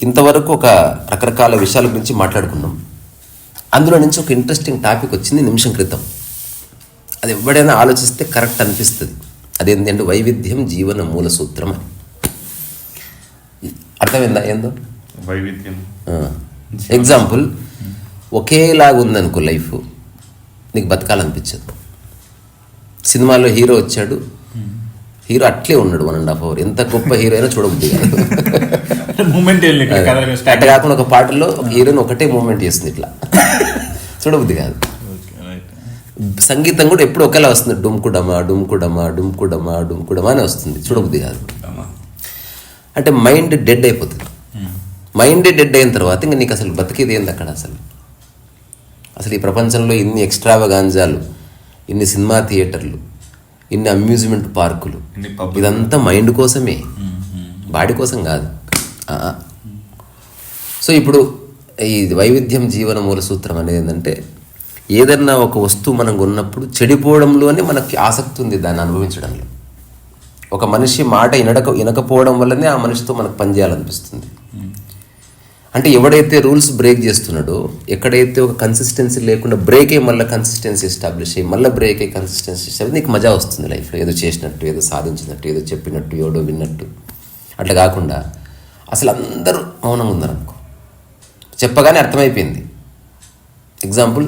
ఇంతవరకు ఒక రకరకాల విషయాల గురించి మాట్లాడుకున్నాం. అందులో నుంచి ఒక ఇంట్రెస్టింగ్ టాపిక్ వచ్చింది నిమిషం క్రితం. అది ఎవడైనా ఆలోచిస్తే కరెక్ట్ అనిపిస్తుంది. అదేంటంటే వైవిధ్యం జీవన మూల సూత్రం అని. అర్థమైందా ఏందో వైవిధ్యం? ఎగ్జాంపుల్, ఒకేలాగా ఉందనుకో లైఫ్, నీకు బతకాలనిపించదు. సినిమాలో హీరో వచ్చాడు, హీరో అట్లే ఉన్నాడు 1.5 hours, ఎంత గొప్ప హీరో అయినా చూడబుద్ది కాదు. అట్ట కాకుండా ఒక పాటలో ఒక హీరోని ఒకటే మూమెంట్ చేస్తుంది, ఇట్లా చూడబుద్ది కాదు. సంగీతం కూడా ఎప్పుడు ఒకేలా వస్తుంది, డుమ్కుడమా డుమ్కుడమా డుమ్కుడమా డుమ్కుడమా అని వస్తుంది, చూడబుద్ది కాదు. అంటే మైండ్ డెడ్ అయిపోతుంది. మైండ్ డెడ్ అయిన తర్వాత ఇంకా నీకు అసలు బతికేది ఏంది అక్కడ? అసలు ఈ ప్రపంచంలో ఇన్ని ఎక్స్ట్రావగాంజాలు, ఇన్ని సినిమా థియేటర్లు, ఇన్ని అమ్యూజ్మెంట్ పార్కులు, ఇదంతా మైండ్ కోసమే, బాడీ కోసం కాదు. సో ఇప్పుడు ఈ వైవిధ్యం జీవన మూల సూత్రం అనేది ఏంటంటే, ఏదన్నా ఒక వస్తువు మనం కొన్నప్పుడు చెడిపోవడంలోనే మనకి ఆసక్తి ఉంది దాన్ని అనుభవించడంలో. ఒక మనిషి మాట వినకపోవడం వల్లనే ఆ మనిషితో మనకు పనిచేయాలనిపిస్తుంది. అంటే ఎవడైతే రూల్స్ బ్రేక్ చేస్తున్నాడో, ఎక్కడైతే ఒక కన్సిస్టెన్సీ లేకుండా బ్రేక్ అయ్యి మళ్ళీ కన్సిస్టెన్సీ ఎస్టాబ్లిష్ అయ్యి మళ్ళీ బ్రేక్ అయ్యి కన్సిస్టెన్సీ ఎస్టాబ్లిష్, నీకు మజా వస్తుంది లైఫ్లో. ఏదో చేసినట్టు, ఏదో సాధించినట్టు, ఏదో చెప్పినట్టు, ఏడో విన్నట్టు. అట్లా కాకుండా అసలు అందరూ మౌనంగా ఉన్నారనుకో, చెప్పగానే అర్థమైపోయింది. ఎగ్జాంపుల్,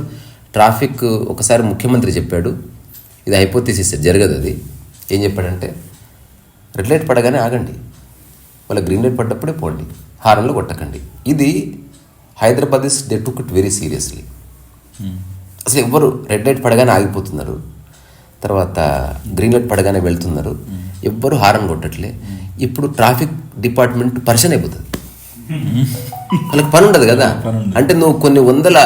ట్రాఫిక్ ఒకసారి ముఖ్యమంత్రి చెప్పాడు, ఇది హైపోథిసిస్, జరగదు అది. ఏం చెప్పాడంటే, రెడ్ లైట్ పడగానే ఆగండి, వాళ్ళ గ్రీన్ లైట్ పడ్డప్పుడే పోండి, హారన్లో కొట్టకండి. ఇది Hyderabad they took it very seriously. అసలు ఎవ్వరు రెడ్ లైట్ పడగానే ఆగిపోతున్నారు, తర్వాత గ్రీన్ లైట్ పడగానే వెళ్తున్నారు, ఎవ్వరు హారన్ కొట్టట్లే. ఇప్పుడు ట్రాఫిక్ డిపార్ట్మెంట్ పరిచయం అయిపోతుంది, వాళ్ళకి పని ఉండదు కదా. అంటే నువ్వు కొన్ని వందల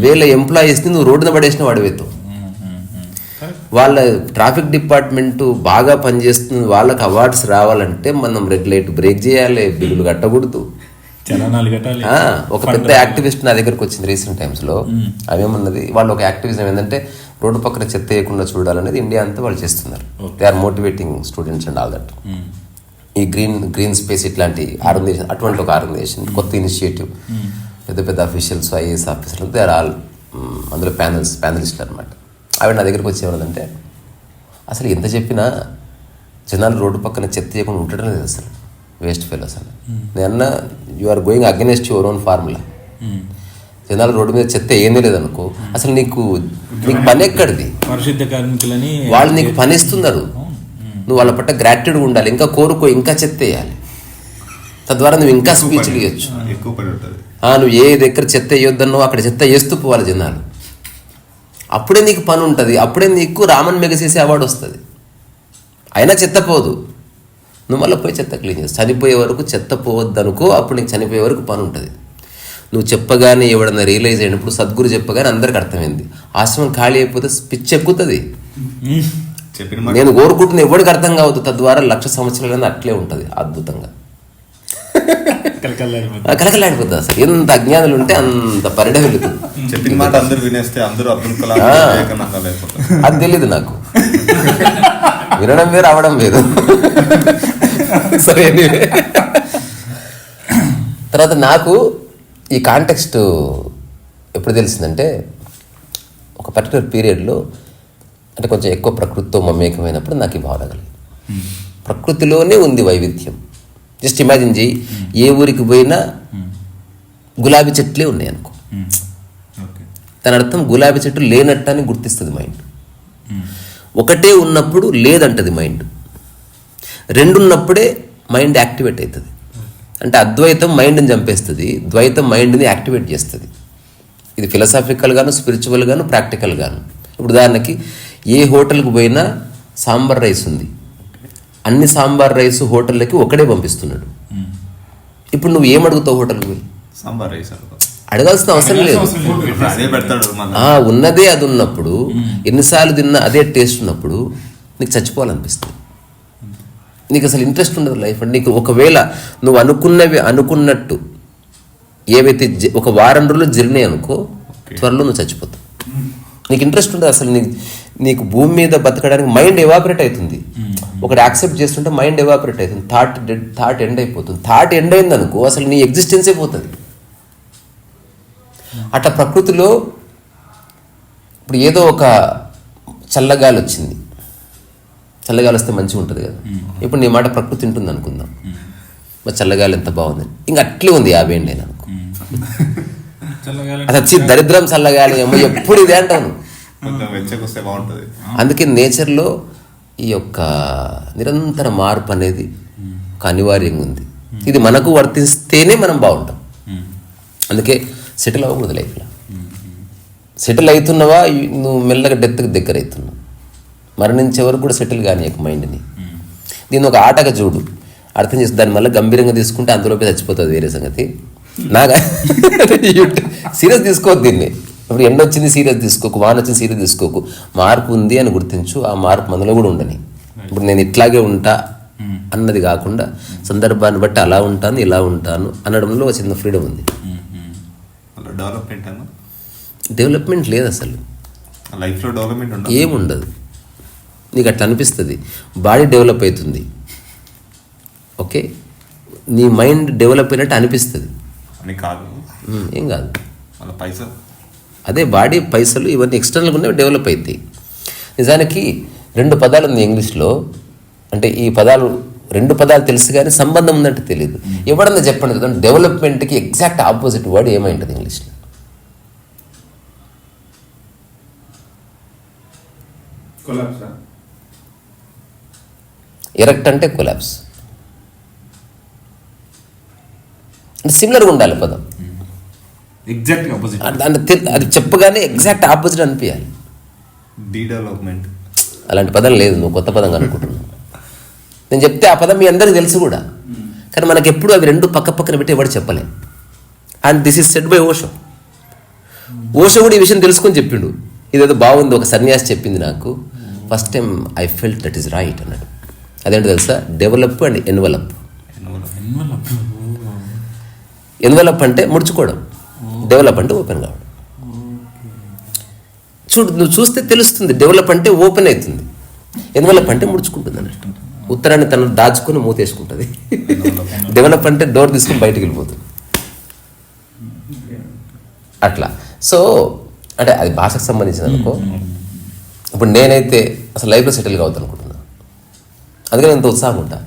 వేల ఎంప్లాయీస్ని నువ్వు రోడ్డున పడేసిన వాడివేతో. వాళ్ళ ట్రాఫిక్ డిపార్ట్మెంటు బాగా పనిచేస్తుంది, వాళ్ళకి అవార్డ్స్ రావాలంటే మనం రెడ్ లైట్ బ్రేక్ చేయాలి, బిల్లులు కట్టకూడదు. ఒక పెద్ద యాక్టివిస్ట్ నా దగ్గరకు వచ్చింది రీసెంట్ టైమ్స్లో. అవేమన్నది, వాళ్ళు ఒక యాక్టివిజం ఏంటంటే రోడ్డు పక్కన చెత్త వేయకుండా చూడాలనేది ఇండియా అంతా వాళ్ళు చేస్తున్నారు. They are motivating students and all that. ఈ గ్రీన్ స్పేస్ ఇట్లాంటి ఆర్గనైజేషన్, అటువంటి ఒక ఆర్గనైజేషన్, కొత్త ఇనిషియేటివ్, పెద్ద పెద్ద అఫీషియల్స్, ఐఏఎస్ ఆఫీసర్లు, దే ఆర్ ఆల్ అందులో ప్యానలిస్టులు అనమాట. ఆవిడ నా దగ్గరకు వచ్చి ఏమన్నదంటే, అసలు ఎంత చెప్పినా జనాలు రోడ్డు పక్కన చెత్త చేయకుండా ఉండటం లేదు, అసలు వేస్ట్ ఫెలోస్ అని. నేనన్నా, you are going against your own formula. జనాలు రోడ్డు మీద చెత్త ఏంది లేదనుకో, అసలు నీకు పని ఎక్కడిది? వాళ్ళు నీకు పని ఇస్తున్నారు, నువ్వు వాళ్ళ పట్ల గ్రాట్యూడ్ ఉండాలి, ఇంకా కోరుకో, ఇంకా చెత్త వేయాలి, తద్వారా నువ్వు ఇంకా స్పీచ్లు ఇవ్వచ్చు. నువ్వు ఏ దగ్గర చెత్త వేయొద్దన్నో అక్కడ చెత్త వేస్తూ పోవాలి జనాలు, అప్పుడే నీకు పని ఉంటుంది, అప్పుడే నీకు రామన్ మెగసీసే అవార్డు వస్తుంది. అయినా చెత్త పోదు, నువ్వు మళ్ళీ పోయి చెత్త క్లీన్ చేస్తావు. చనిపోయే వరకు చెత్త పోవద్దు అనుకో, అప్పుడు నీకు చనిపోయే వరకు పని ఉంటుంది. నువ్వు చెప్పగానే ఎవడన్నా రియలైజ్ అయినప్పుడు, సద్గురు చెప్పగానే అందరికి అర్థమైంది. ఆశ్రమం ఖాళీ అయిపోతే పిచ్చి ఎక్కుతుంది. నేను కోరుకుంటున్న ఎవరికి అర్థం కావద్దు, తద్వారా 1,00,000 సంవత్సరాలైనా అట్లే ఉంటుంది అద్భుతంగా, కలకలాడిపోతుంది. అసలు ఎంత అజ్ఞానులు ఉంటే అంత పరిడ వెళుతుంది. అది తెలీదు నాకు, వినడం వేరు, అవడం వేరు. సరే, తర్వాత నాకు ఈ కాంటెక్స్ట్ ఎప్పుడు తెలిసిందంటే, ఒక పర్టికులర్ పీరియడ్లో, అంటే కొంచెం ఎక్కువ ప్రకృతితో మమేకమైనప్పుడు నాకు ఈ భావన కలిగింది. ప్రకృతిలోనే ఉంది వైవిధ్యం. జస్ట్ ఇమాజిన్ చేయి, ఏ ఊరికి పోయినా గులాబీ చెట్లే ఉన్నాయి అనుకో, దాని అర్థం గులాబీ చెట్టు లేనట్టని గుర్తిస్తుంది మైండ్. ఒకటే ఉన్నప్పుడు లేదంటది మైండ్, రెండున్నప్పుడే మైండ్ యాక్టివేట్ అవుతుంది. అంటే అద్వైతం మైండ్ని చంపేస్తుంది, ద్వైతం మైండ్ని యాక్టివేట్ చేస్తుంది. ఇది ఫిలసాఫికల్ గాను, స్పిరిచువల్ గాను, ప్రాక్టికల్ గాను. ఇప్పుడు ఉదాహరణకి, ఏ హోటల్కి పోయినా సాంబార్ రైస్ ఉంది, అన్ని సాంబార్ రైస్ హోటళ్ళకి ఒకడే పంపిస్తున్నాడు. ఇప్పుడు నువ్వు ఏమడుగుతావు హోటల్కి పోయి? సాంబార్ రైస్ అడగాల్సిన అవసరం లేదు, ఉన్నదే అది ఉన్నప్పుడు, ఎన్నిసార్లు తిన్నా అదే టేస్ట్ ఉన్నప్పుడు నీకు చచ్చిపోవాలనిపిస్తుంది. నీకు అసలు ఇంట్రెస్ట్ ఉండదు లైఫ్ అంటే. నీకు ఒకవేళ నువ్వు అనుకున్నట్టు ఏవైతే ఒక వారం రోజులు జరిగినాయి అనుకో, త్వరలో నువ్వు చచ్చిపోతావు. నీకు ఇంట్రెస్ట్ ఉండదు అసలు. నీకు భూమి మీద బతకడానికి మైండ్ ఎవాపరేట్ అవుతుంది. ఒకటి యాక్సెప్ట్ చేస్తుంటే మైండ్ ఎవాపరేట్ అవుతుంది, థాట్ ఎండ్ అయిపోతుంది. థాట్ ఎండ్ అయింది అనుకో అసలు నీ ఎగ్జిస్టెన్సే పోతుంది. అట్లా ప్రకృతిలో ఇప్పుడు ఏదో ఒక చల్లగాలి వచ్చింది, చల్లగాలి వస్తే మంచిగా ఉంటుంది కదా. ఇప్పుడు నీ మాట ప్రకృతి ఉంటుంది అనుకుందాం, మరి చల్లగాలి ఎంత బాగుంది, ఇంకా అట్లే ఉంది 50 ఏంటి నేను అనుకో. అసలు దరిద్రం చల్లగాలి ఏమో ఎప్పుడు ఇదే అంటాను. అందుకే నేచర్లో ఈ యొక్క నిరంతర మార్పు అనేది ఒక అనివార్యంగా ఉంది. ఇది మనకు వర్తిస్తేనే మనం బాగుంటాం. అందుకే సెటిల్ అవ్వకూడదు లైఫ్లో. సెటిల్ అవుతున్నావా నువ్వు మెల్లగా డెత్కి దగ్గర అవుతున్నావు. మరణించే వరకు కూడా సెటిల్ కానీ మైండ్ని. దీన్ని ఒక ఆటగా చూడు, అర్థం చేసి దాన్ని మళ్ళీ గంభీరంగా తీసుకుంటే అందులోపే చచ్చిపోతుంది, వేరే సంగతి. నాగా సీరియస్ తీసుకోవద్దు దీన్ని. ఇప్పుడు ఎండ వచ్చింది సీరియస్ తీసుకోకు, వాన వచ్చింది సీరియస్ తీసుకోకు. మార్పు ఉంది అని గుర్తించు, ఆ మార్పు మనలో కూడా ఉండని. ఇప్పుడు నేను ఇట్లాగే ఉంటా అన్నది కాకుండా సందర్భాన్ని బట్టి అలా ఉంటాను ఇలా ఉంటాను అనడంలో ఒక చిన్న ఫ్రీడమ్ ఉంది. డెవలప్మెంట్ లేదు అసలు లైఫ్లో, డెవలప్మెంట్ ఏముండదు. నీకు అట్లా అనిపిస్తుంది, బాడీ డెవలప్ అవుతుంది, ఓకే, నీ మైండ్ డెవలప్ అయినట్టు అనిపిస్తుంది, ఏం కాదు. అదే బాడీ, పైసలు ఇవన్నీ ఎక్స్టర్నల్గా ఉన్నవి డెవలప్ అవుతాయి. నిజానికి 2 పదాలు ఉంది ఇంగ్లీష్లో, అంటే ఈ పదాలు 2 పదాలు తెలుసు కానీ సంబంధం ఉందంటే తెలియదు. ఎవడన్నా చెప్పండి కదా, డెవలప్మెంట్కి ఎగ్జాక్ట్ ఆపోజిట్ వర్డ్ ఏమైంటుంది ఇంగ్లీష్లో? ఎరెక్ట్ అంటే కొలాప్స్. అంటే సిమిలర్గా ఉండాలి పదం, ఎగ్జాక్ట్ ఆపోజిట్. అది చెప్పగానే ఎగ్జాక్ట్ ఆపోజిట్ అనిపించాలి. డెవలప్మెంట్ అలాంటి పదం లేదు, నువ్వు కొత్త పదం అనుకుంటున్నావు. నేను చెప్తే ఆ పదం మీ అందరికీ తెలుసు కూడా, కానీ మనకి ఎప్పుడు అవి 2 పక్క పక్కన పెట్టి ఎవరు చెప్పలే. And this is said by Osho. Osho కూడా ఈ విషయం తెలుసుకొని చెప్పిండు. ఇదేదో బాగుంది, ఒక సన్యాసి చెప్పింది నాకు, first time I felt that is right అన్నాడు. అదేంటో తెలుసా? Develop and envelope. ఎన్వలప్ అంటే ముడుచుకోవడం, డెవలప్ అంటే ఓపెన్ కావడం. చూడు, నువ్వు చూస్తే తెలుస్తుంది. డెవలప్ అంటే ఓపెన్ అవుతుంది, ఎన్వలప్ అంటే ముడుచుకుంటుంది అన్నట్టు. ఉత్తరాన్ని తను దాచుకుని మూతేసుకుంటుంది. డెవలప్ అంటే డోర్ తీసుకుని బయటికి వెళ్ళిపోతుంది అట్లా. సో అంటే అది భాషకు సంబంధించింది అనుకో. ఇప్పుడు నేనైతే అసలు లైఫ్లో సెటిల్ కావద్దు అనుకుంటున్నా, అందుకని ఎంత ఉత్సాహం ఉంటా.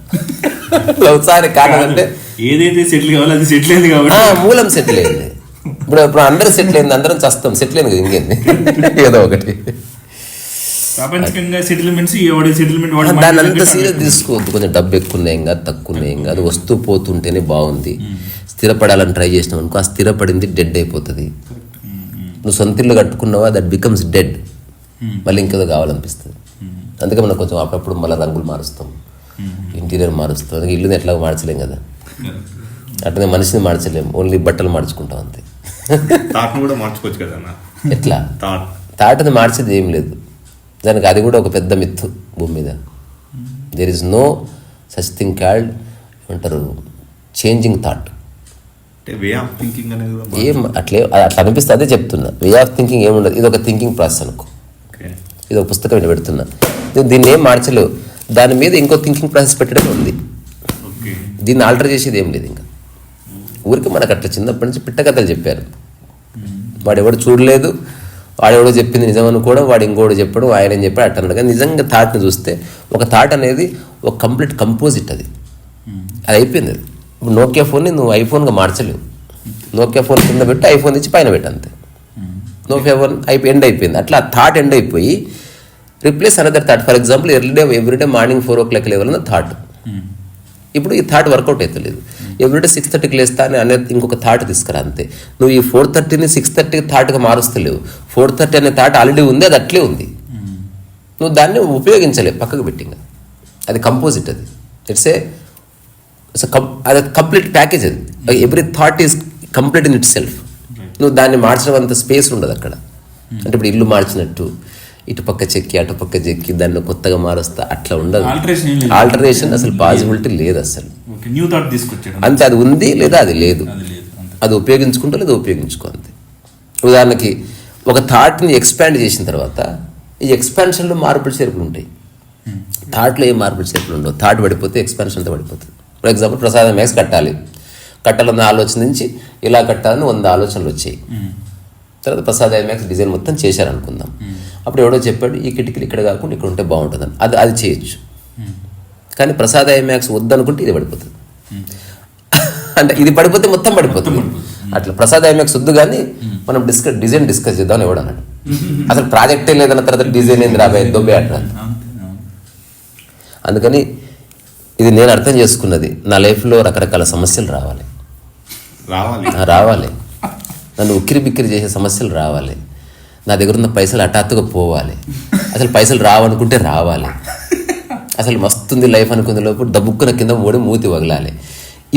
ఉత్సాహానికి కారణం అంటే ఏదైతే సెటిల్ కావాలో అది సెటిల్ అయింది కాబట్టి మూలం సెటిల్ అయింది. ఇప్పుడు అందరూ సెటిల్ అయింది, అందరం చస్తాం, సెటిల్ అయింది కదా, ఇంకేంది ఏదో ఒకటి. ప్రపంచంగా సెటిల్మెంట్స్, దాన్ని అంతా సీరియస్ తీసుకోవద్దు. కొంచెం డబ్బు ఎక్కువ కాదు, తక్కువ ఏం కాదు, వస్తూ పోతుంటేనే బాగుంది. స్థిరపడాలని ట్రై చేసినావు అనుకో, ఆ స్థిరపడింది డెడ్ అయిపోతుంది. నువ్వు సొంత ఇల్లు కట్టుకున్నావా, దట్ బికమ్స్ డెడ్, మళ్ళీ ఇంకేదో కావాలనిపిస్తుంది. అందుకే మనం కొంచెం అప్పుడప్పుడు మళ్ళీ రంగులు మారుస్తాం, ఇంటీరియర్ మారుస్తాం. అందుకే ఇల్లుని ఎట్లా మార్చలేం కదా, అట్లనే మనిషిని మార్చలేం, ఓన్లీ బట్టలు మార్చుకుంటాం అంతే. కూడా మార్చుకోవచ్చు కదా. ఎట్లా థాట్ని మార్చేది ఏం లేదు దానికి. అది కూడా ఒక పెద్ద మిత్తు భూమి మీద. There is no such thing called ఏమంటారు చేంజింగ్ థాట్. ఏం అట్లా అనిపిస్తుంది, అదే చెప్తున్నా. వే ఆఫ్ థింకింగ్ ఏముండదు, ఇది ఒక థింకింగ్ ప్రాసెస్ అనుకో. ఇది ఒక పుస్తకం నేను పెడుతున్నా, దీన్ని ఏం మార్చలేవు. దాని మీద ఇంకో థింకింగ్ ప్రాసెస్ పెట్టడమే ఉంది. దీన్ని ఆల్టర్ చేసేది ఏం లేదు. ఇంకా ఊరికి మనకు అట్లా చిన్నప్పటి నుంచి పిట్టకథలు చెప్పారు. వాడెవడు చూడలేదు, వాడెవడో చెప్పింది నిజం అనుకోవడం, వాడు ఇంకోటి చెప్పడం, ఆయన ఏం చెప్పాడు అట్ట అన్నాడు. కానీ నిజంగా థాట్ని చూస్తే ఒక థాట్ అనేది ఒక కంప్లీట్ కంపోజిట్. అది అయిపోయింది. అది ఇప్పుడు నోకియా ఫోన్ని నువ్వు ఐఫోన్గా మార్చలేవు. నోకియా ఫోన్ కింద పెట్టి ఐఫోన్ ఇచ్చి పైన పెట్టు అంతే. నోకియా ఫోన్ ఎండ్ అయిపోయింది. అట్లా థాట్ ఎండ్ అయిపోయి replace another thought. For example everyday morning 4 o'clock లేవాలన్న థాట్. ఇప్పుడు ఈ థాట్ వర్కౌట్ అవుతలేదు. ఎవ్రీడే 6:30కి లేస్తా అని అనేది ఇంకొక థాట్ తీసుకురా అంతే. నువ్వు ఈ 4:30ని 6:30 థాట్గా మారుస్తలేవు. 4:30 అనే థాట్ ఆల్రెడీ ఉంది, అది అట్లే ఉంది. నువ్వు దాన్ని ఉపయోగించలేవు, పక్కకు పెట్టింగా. అది కంపోజిట్. అది ఇట్స్ అది కంప్లీట్ ప్యాకేజ్. అది every thought is complete in it self. నువ్వు దాన్ని మార్చడం అంత స్పేస్ ఉండదు అక్కడ. అంటే ఇప్పుడు ఇల్లు మార్చినట్టు ఇటు పక్క చెక్కి అటు పక్క చెక్కి దాన్ని కొత్తగా మారుస్తా అట్లా ఉండదు. ఆల్టరేషన్ అసలు పాసిబిలిటీ లేదు అసలు. అంతే, అది ఉంది లేదా అది లేదు. అది ఉపయోగించుకుంటా లేదా ఉపయోగించుకో అంతే. ఉదాహరణకి ఒక థాట్ని ఎక్స్పాండ్ చేసిన తర్వాత ఈ ఎక్స్పాన్షన్లో మార్పులు చేర్పులు ఉంటాయి. థాట్లో ఏం మార్పులు చేతులు ఉండవు. థాట్ పడిపోతే ఎక్స్పాన్షన్తో పడిపోతుంది. ఫర్ ఎగ్జాంపుల్ ప్రసాద్ మ్యాక్స్ కట్టాలన్న ఆలోచన నుంచి ఇలా కట్టాలని 100 ఆలోచనలు వచ్చాయి. తర్వాత ప్రసాద్ మ్యాక్స్ డిజైన్ మొత్తం చేశారనుకుందాం. అప్పుడు ఎవడో చెప్పాడు ఈ కిటికీలు ఇక్కడ కాకుండా ఇక్కడ ఉంటే బాగుంటుందని. అది చేయొచ్చు. కానీ ప్రసాద్ మ్యాక్స్ వద్దనుకుంటే ఇది పడిపోతుంది. అంటే ఇది పడిపోతే మొత్తం పడిపోతుంది. అట్లా ప్రసాద్ మ్యాక్స్ వద్దు కానీ మనం డిజైన్ డిస్కస్ చేద్దామని ఎవడు అన్నాడు. అసలు ప్రాజెక్టే లేదన్న తర్వాత డిజైన్ ఏంది రాబోయే దొబ్బే అంటారు. అందుకని ఇది నేను అర్థం చేసుకున్నది, నా లైఫ్లో రకరకాల సమస్యలు రావాలి, నన్ను ఉక్కిరి బిక్కిరి చేసే సమస్యలు రావాలి, నా దగ్గర ఉన్న పైసలు హఠాత్తుగా పోవాలి, అసలు పైసలు రావనుకుంటే రావాలి, అసలు మస్తుంది లైఫ్ అనుకునే లోపు దబ్బుక్కున కింద ఓడి మూతి వగలాలి.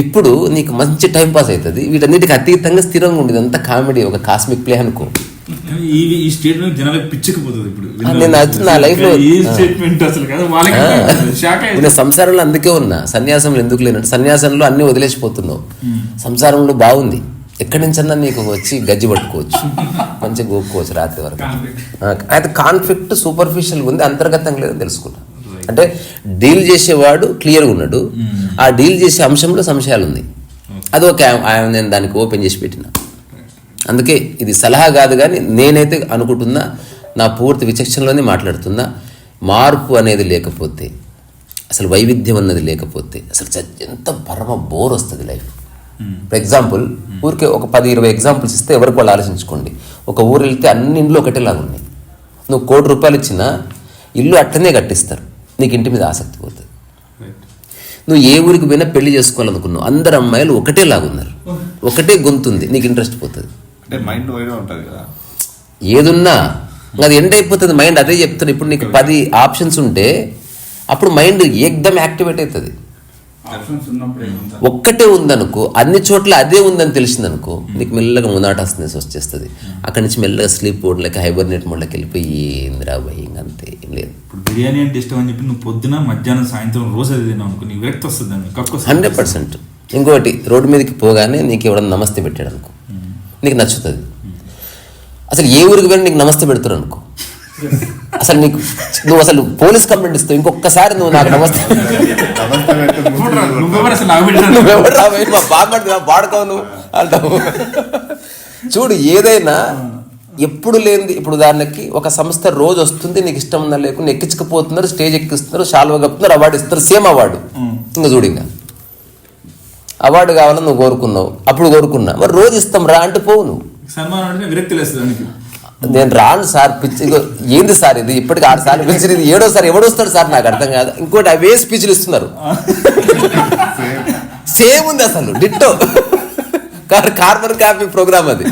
ఇప్పుడు నీకు మంచి టైం పాస్ అవుతుంది. వీటన్నిటికి అతీతంగా స్థిరంగా ఉండేది అంతా కామెడీ, ఒక కాస్మిక్ ప్లే అనుకో. ఈ స్టేట్మెంట్ జనాలకు పిచ్చకపోతుంది. ఇప్పుడు నేను నా లైఫ్లో నేను సంసారంలో అందుకే ఉన్నా. సన్యాసంలో ఎందుకు లేనంటే సన్యాసంలో అన్నీ వదిలేసిపోతున్నావు. సంసారంలో బాగుంది, ఎక్కడి నుంచన్నా నీకు వచ్చి గజ్జి పట్టుకోవచ్చు, మంచిగా గోక్కోవచ్చు రాత్రి వరకు. అయితే కాన్ఫ్లిక్ట్ సూపర్ఫిషియల్గా ఉంది, అంతర్గతంగా లేదని తెలుసుకున్నా. అంటే డీల్ చేసేవాడు క్లియర్గా ఉన్నాడు, ఆ డీల్ చేసే అంశంలో సంశయాలు ఉన్నాయి. అదొక నేను దానికి ఓపెన్ చేసి పెట్టిన. అందుకే ఇది సలహా కాదు కానీ నేనైతే అనుకుంటున్నా, నా పూర్తి విచక్షణలోనే మాట్లాడుతున్నా. మార్పు అనేది లేకపోతే, అసలు వైవిధ్యం అన్నది లేకపోతే అసలు ఎంత పరమ బోర్ వస్తుంది లైఫ్. ఫర్ ఎగ్జాంపుల్ ఊరికే ఒక 10-20 ఎగ్జాంపుల్స్ ఇస్తే ఎవరికి వాళ్ళు ఆలోచించుకోండి. ఒక ఊరు వెళ్తే అన్ని ఇండ్లు ఒకటేలాగా ఉన్నాయి. నువ్వు 1 కోటి రూపాయలు ఇచ్చినా ఇల్లు అట్టనే కట్టిస్తారు, నీకు ఇంటి మీద ఆసక్తి పోతుంది. నువ్వు ఏ ఊరికి పోయినా పెళ్లి చేసుకోవాలనుకున్నావు, అందరు అమ్మాయిలు ఒకటేలాగా ఉన్నారు, ఒకటే గొంతుంది, నీకు ఇంట్రెస్ట్ పోతుంది. అంటే మైండ్ వైడ్ ఉంటుంది కదా, ఏదున్నా అది ఎండ్ అయిపోతుంది మైండ్. అదే చెప్తాను, ఇప్పుడు నీకు 10 ఆప్షన్స్ ఉంటే అప్పుడు మైండ్ ఏకదమ్ యాక్టివేట్ అవుతుంది. ఒక్కటే ఉందనుకో, అన్ని చోట్ల అదే ఉందని తెలిసిందనుకో, నీకు మెల్లగా మొనాటస్నెస్ వచ్చేస్తుంది. అక్కడి నుంచి మెల్లగా స్లీప్ మోడ్ లెక్క హైబర్నేట్ మోడ్లోకి వెళ్ళిపోయి ఏందిరా భయ్ ఇంకంతే ఏం లేదు. ఇప్పుడు బిర్యానీ అంటే ఇష్టం అని చెప్పి నువ్వు పొద్దున మధ్యాహ్నం సాయంత్రం రోజు అది తిన్నావు అనుకో, నీకు విరక్తి వస్తుంది. 100%. ఇంకోటి, రోడ్డు మీదకి పోగానే నీకు ఎవడన్నా నమస్తే పెట్టాడు అనుకో, నీకు నచ్చుతుంది. అసలు ఏ ఊరికి పోయినా నీకు నమస్తే పెడతారు అనుకో, అసలు నీకు నువ్వు అసలు పోలీస్ కంప్లైంట్ ఇస్తావు. ఇంకొకసారి నువ్వు నాకు నమస్తే వాడుకోవు నువ్వు అంటావు. చూడు, ఏదైనా ఎప్పుడు లేనిది. ఇప్పుడు దానికి ఒక సంస్థ రోజు వస్తుంది, నీకు ఇష్టం ఉందా లేకుండా ఎక్కించకపోతున్నారు, స్టేజ్ ఎక్కిస్తున్నారు, షాల్వా కప్పుతున్నారు, అవార్డు ఇస్తారు, సేమ్ అవార్డు. ఇంకా చూడు, ఇంకా అవార్డు కావాలని నువ్వు కోరుకున్నావు, అప్పుడు కోరుకున్నా, మరి రోజు ఇస్తాం రా అంటే పోవు నువ్వు. నేను రాను సార్, పిచ్చి ఏంది సార్ ఇది, ఇప్పటికి 6 సార్లు పిలిచి ఇది 7వ సారి ఎవడు వస్తాడు సార్, నాకు అర్థం కాదు. ఇంకోటి అవే స్పీచ్లు ఇస్తున్నారు, సేమ్ ఉంది అసలు డిట్టో. కార్బన్ కాపీ ప్రోగ్రామ్ అది.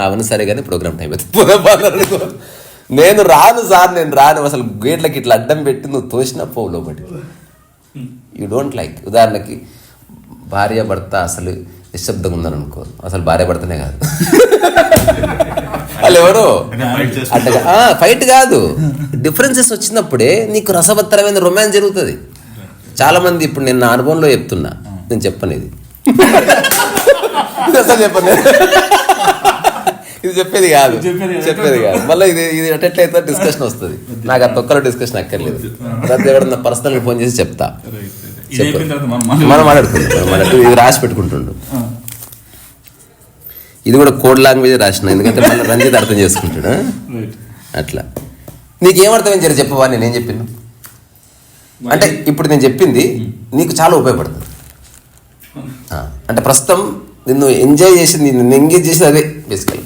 అవును సరే కానీ ప్రోగ్రామ్ టైం అవుతుంది. నేను రాను సార్, నేను రాను అసలు. గేట్లకి ఇట్లా అడ్డం పెట్టి నువ్వు తోసినా పోవు లోపటి. You don't like. ఉదాహరణకి భార్య భర్త అసలు నిశ్శబ్దంగా ఉందని అనుకో, అసలు భార్య భర్తనే కాదు వాళ్ళు ఎవరు అట్టగా. ఫైట్ కాదు, డిఫరెన్సెస్ వచ్చినప్పుడే నీకు రసవత్తరమైన రొమాన్స్ జరుగుతుంది. చాలా మంది, ఇప్పుడు నేను నా అనుభవంలో చెప్తున్నా, నేను చెప్పను ఇది అసలు చెప్పను, ఇది చెప్పేది కాదు. మళ్ళీ ఇది ఎట్లయితే డిస్కషన్ వస్తుంది. నాకు ఆ తొక్కలో డిస్కషన్ అక్కర్లేదు. ప్రతి ఎవరన్నా పర్సనల్గా ఫోన్ చేసి చెప్తా, మనం మాట్లాడుకుంటాం. ఇది రాసి పెట్టుకుంటుండు, ఇది కూడా కోడ్ లాంగ్వేజ్ రాసిన, ఎందుకంటే మళ్ళీ రంజిత్ అర్థం చేసుకుంటాడు. అట్లా నీకేమర్థమైంది జర చెప్పవా, నేనేం చెప్పాను అంటే ఇప్పుడు నేను చెప్పింది నీకు చాలా ఉపయోగపడుతుంది. అంటే ప్రస్తుతం నిన్ను ఎంజాయ్ చేసింది, నిన్ను ఎంగేజ్ చేసింది అదే బేసికల్.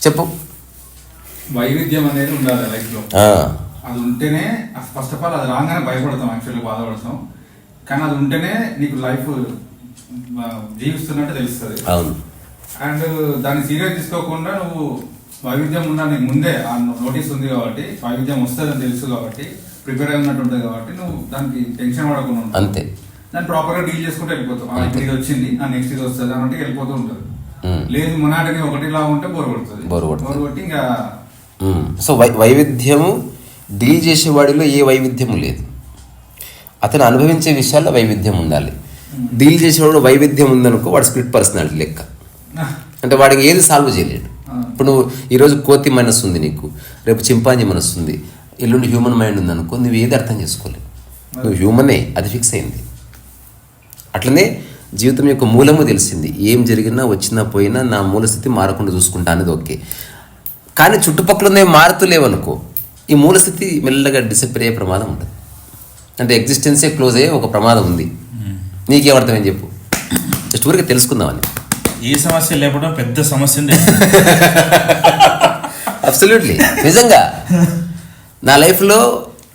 చెప్పు. వైవిధ్యం అనేది ఉండాలి లైఫ్లో. అది ఉంటేనే, ఫస్ట్ ఆఫ్ ఆల్ అది రాగానే భయపడతాం, యాక్చువల్లీ బాధపడతాం. కానీ అది ఉంటేనే నీకు లైఫ్ జీవిస్తున్నట్టు తెలుస్తుంది. అవును. అండ్ దాన్ని సీరియస్ తీసుకోకుండా నువ్వు వైవిధ్యం ఉన్నా, నీకు ముందే ఆ నోటీస్ ఉంది కాబట్టి, వైవిధ్యం వస్తుందని తెలుసు కాబట్టి, ప్రిపేర్ అయి ఉన్నట్టు ఉంటుంది కాబట్టి నువ్వు దానికి టెన్షన్ పడకుండా ఉంటావు. అంతే. దాన్ని ప్రాపర్ గా డీల్ చేసుకుంటూ వెళ్ళిపోతావు. ఇప్పుడు ఇది వచ్చింది, నెక్స్ట్ ఇది వస్తుంది అన్నట్టు వెళ్ళిపోతూ ఉంటుంది. లేదు మునాటిని ఒకటిలా ఉంటే బోర్ కొడుతుంది. బోర్ కొట్టి ఇంకా సో వైవిధ్యము డీల్ చేసేవాడిలో ఏ వైవిధ్యము లేదు. అతను అనుభవించే విషయాల్లో వైవిధ్యం ఉండాలి. డీల్ చేసేవాడు వైవిధ్యం ఉందనుకో, వాడు స్ప్లిట్ పర్సనాలిటీ లెక్క. అంటే వాడికి ఏది సాల్వ్ చేయలేడు. ఇప్పుడు నువ్వు ఈరోజు కోతి మనస్సు ఉంది నీకు, రేపు చింపాంజీ మనస్సు ఉంది, ఎల్లుండి హ్యూమన్ మైండ్ ఉందనుకో, నువ్వు ఏది అర్థం చేసుకోలేవు, నువ్వు హ్యూమనే, అది ఫిక్స్ అయింది. అట్లనే జీవితం యొక్క మూలము తెలిసింది, ఏం జరిగినా వచ్చినా పోయినా నా మూలస్థితి మారకుండా చూసుకుంటా అనేది ఓకే. కానీ చుట్టుపక్కల ఉన్నవి మారుతులేవనుకో, ఈ మూలస్థితి మెల్లగా డిసప్పేర్ అయ్యే ప్రమాదం ఉంటుంది. అంటే ఎగ్జిస్టెన్సే క్లోజ్ అయ్యే ఒక ప్రమాదం ఉంది. నీకేమర్థమని చెప్పు, జస్ట్ ఊరికి తెలుసుకుందామని. ఏ సమస్య లేకపోవడం పెద్ద సమస్య. అబ్సల్యూట్లీ, నిజంగా నా లైఫ్లో